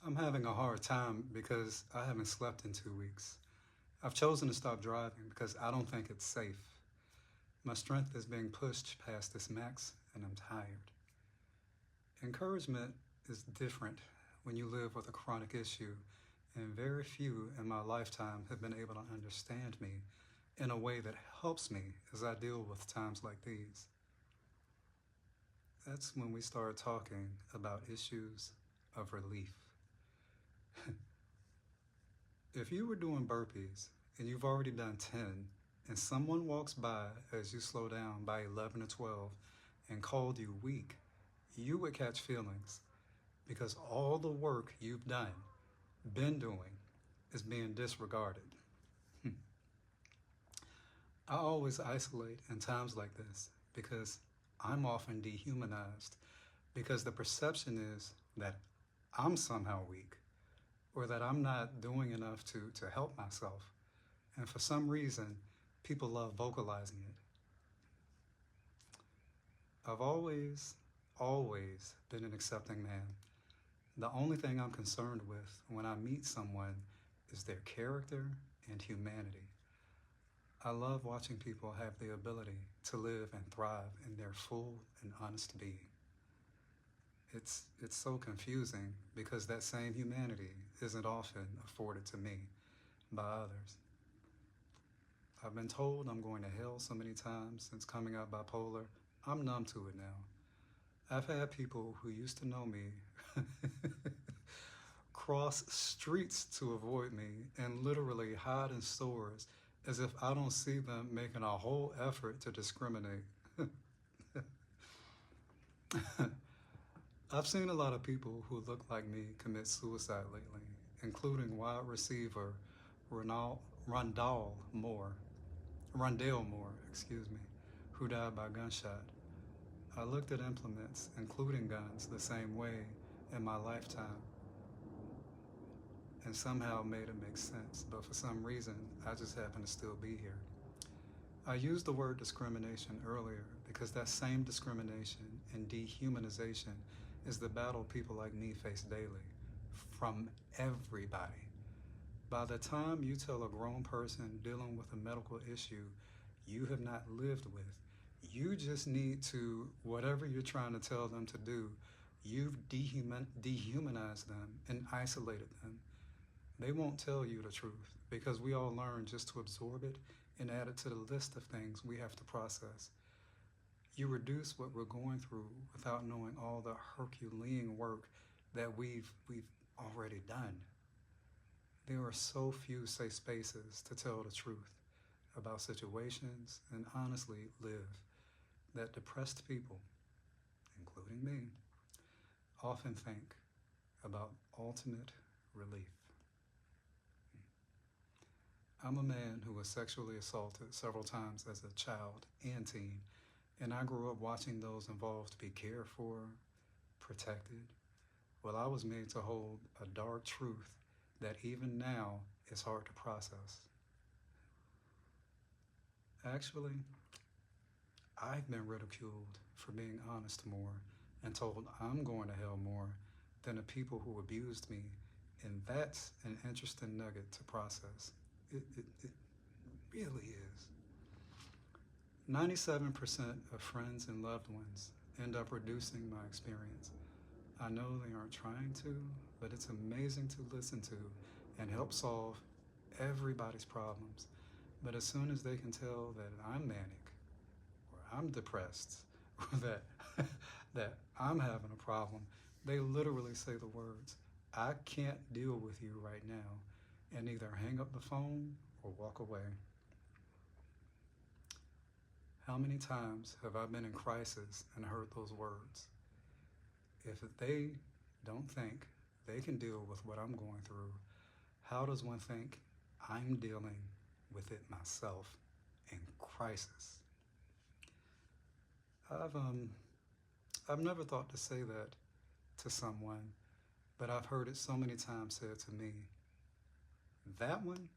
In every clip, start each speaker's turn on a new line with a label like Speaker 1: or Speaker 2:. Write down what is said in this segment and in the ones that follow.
Speaker 1: I'm having a hard time because I haven't slept in 2 weeks. I've chosen to stop driving because I don't think it's safe. My strength is being pushed past its max and I'm tired. Encouragement is different when you live with a chronic issue, and very few in my lifetime have been able to understand me in a way that helps me as I deal with times like these. That's when we start talking about issues of relief. If you were doing burpees and you've already done 10, and someone walks by as you slow down by 11 or 12 and called you weak, you would catch feelings because all the work you've been doing, is being disregarded. I always isolate in times like this because I'm often dehumanized because the perception is that I'm somehow weak or that I'm not doing enough to help myself. And for some reason, people love vocalizing it. I've always been an accepting man. The only thing I'm concerned with when I meet someone is their character and humanity. I love watching people have the ability to live and thrive in their full and honest being. It's so confusing because that same humanity isn't often afforded to me by others. I've been told I'm going to hell so many times since coming out bipolar. I'm numb to it now. I've had people who used to know me cross streets to avoid me and literally hide in stores as if I don't see them making a whole effort to discriminate. I've seen a lot of people who look like me commit suicide lately, including wide receiver Rondale Moore, Rondale Moore, excuse me, who died by gunshot. I looked at implements, including guns, the same way in my lifetime and somehow made it make sense, but for some reason, I just happen to still be here. I used the word discrimination earlier because that same discrimination and dehumanization is the battle people like me face daily, from everybody. By the time you tell a grown person dealing with a medical issue you have not lived with, you just need to, whatever you're trying to tell them to do, you've dehumanized them and isolated them. They won't tell you the truth because we all learn just to absorb it and add it to the list of things we have to process. You reduce what we're going through without knowing all the Herculean work that we've already done. There are so few safe spaces to tell the truth about situations and honestly live that depressed people, including me, often think about ultimate relief. I'm a man who was sexually assaulted several times as a child and teen, and I grew up watching those involved be cared for, protected, while I was made to hold a dark truth that even now is hard to process. Actually, I've been ridiculed for being honest more and told I'm going to hell more than the people who abused me, and that's an interesting nugget to process. It really is. 97% of friends and loved ones end up reducing my experience. I know they aren't trying to, but it's amazing to listen to and help solve everybody's problems. But as soon as they can tell that I'm manic, or I'm depressed, or that I'm having a problem, they literally say the words, "I can't deal with you right now," and either hang up the phone or walk away. How many times have I been in crisis and heard those words? If they don't think they can deal with what I'm going through, how does one think I'm dealing with it myself in crisis? I've never thought to say that to someone, but I've heard it so many times said to me. That one,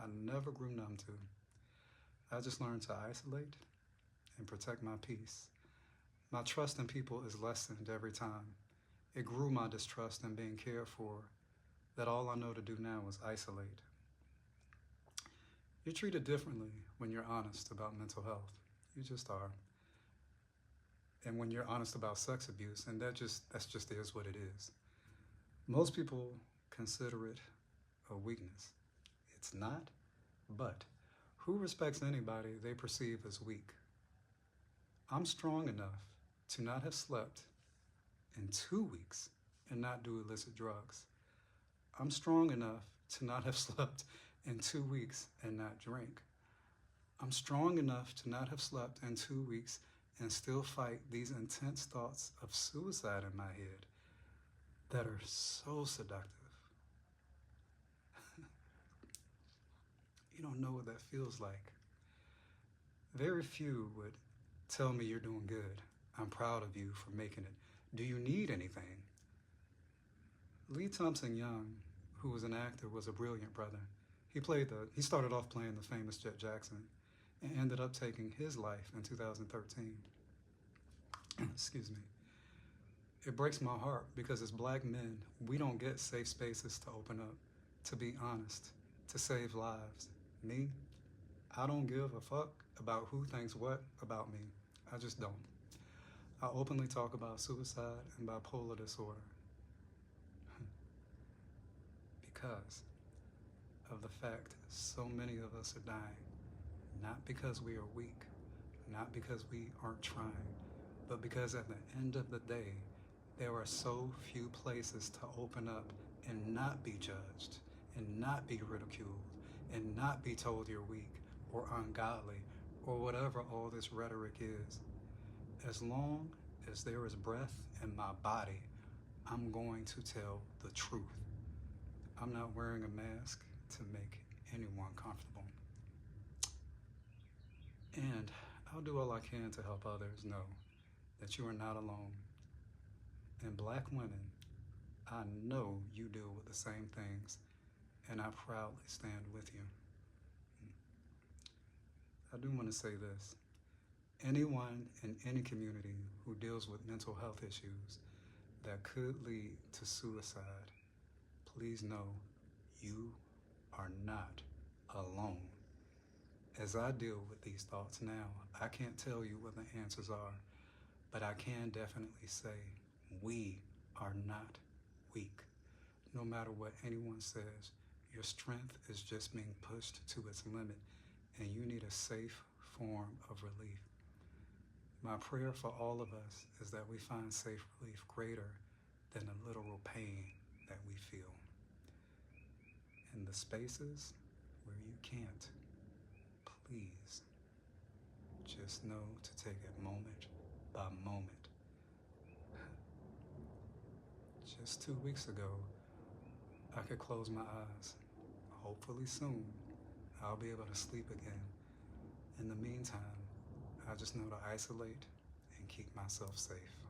Speaker 1: I never grew numb to. I just learned to isolate and protect my peace. My trust in people is lessened every time, It grew my distrust in being cared for, that all I know to do now is isolate. You're treated differently when you're honest about mental health. You just are. And when you're honest about sex abuse, and that's just is what it is. Most people consider it a weakness. It's not, but who respects anybody they perceive as weak? I'm strong enough to not have slept in 2 weeks and not do illicit drugs. I'm strong enough to not have slept in 2 weeks and not drink. I'm strong enough to not have slept in 2 weeks and still fight these intense thoughts of suicide in my head that are so seductive. You don't know what that feels like. Very few would tell me you're doing good. I'm proud of you for making it. Do you need anything? Lee Thompson Young, who was an actor, was a brilliant brother. He started off playing the famous Jet Jackson and ended up taking his life in 2013. Excuse me. It breaks my heart because as black men, we don't get safe spaces to open up, to be honest, to save lives. Me, I don't give a fuck about who thinks what about me. I just don't. I openly talk about suicide and bipolar disorder because of the fact so many of us are dying, not because we are weak, not because we aren't trying, but because at the end of the day, there are so few places to open up and not be judged, and not be ridiculed, and not be told you're weak or ungodly or whatever all this rhetoric is. As long as there is breath in my body, I'm going to tell the truth. I'm not wearing a mask to make anyone comfortable. And I'll do all I can to help others know that you are not alone. And black women, I know you deal with the same things, and I proudly stand with you. I do want to say this. Anyone in any community who deals with mental health issues that could lead to suicide, please know you are not alone. As I deal with these thoughts now, I can't tell you what the answers are, but I can definitely say we are not weak. No matter what anyone says, your strength is just being pushed to its limit, and you need a safe form of relief. My prayer for all of us is that we find safe relief greater than the literal pain that we feel. In the spaces where you can't, please just know to take it moment by moment. Just 2 weeks ago, I could close my eyes. Hopefully soon, I'll be able to sleep again. In the meantime, I just know to isolate and keep myself safe.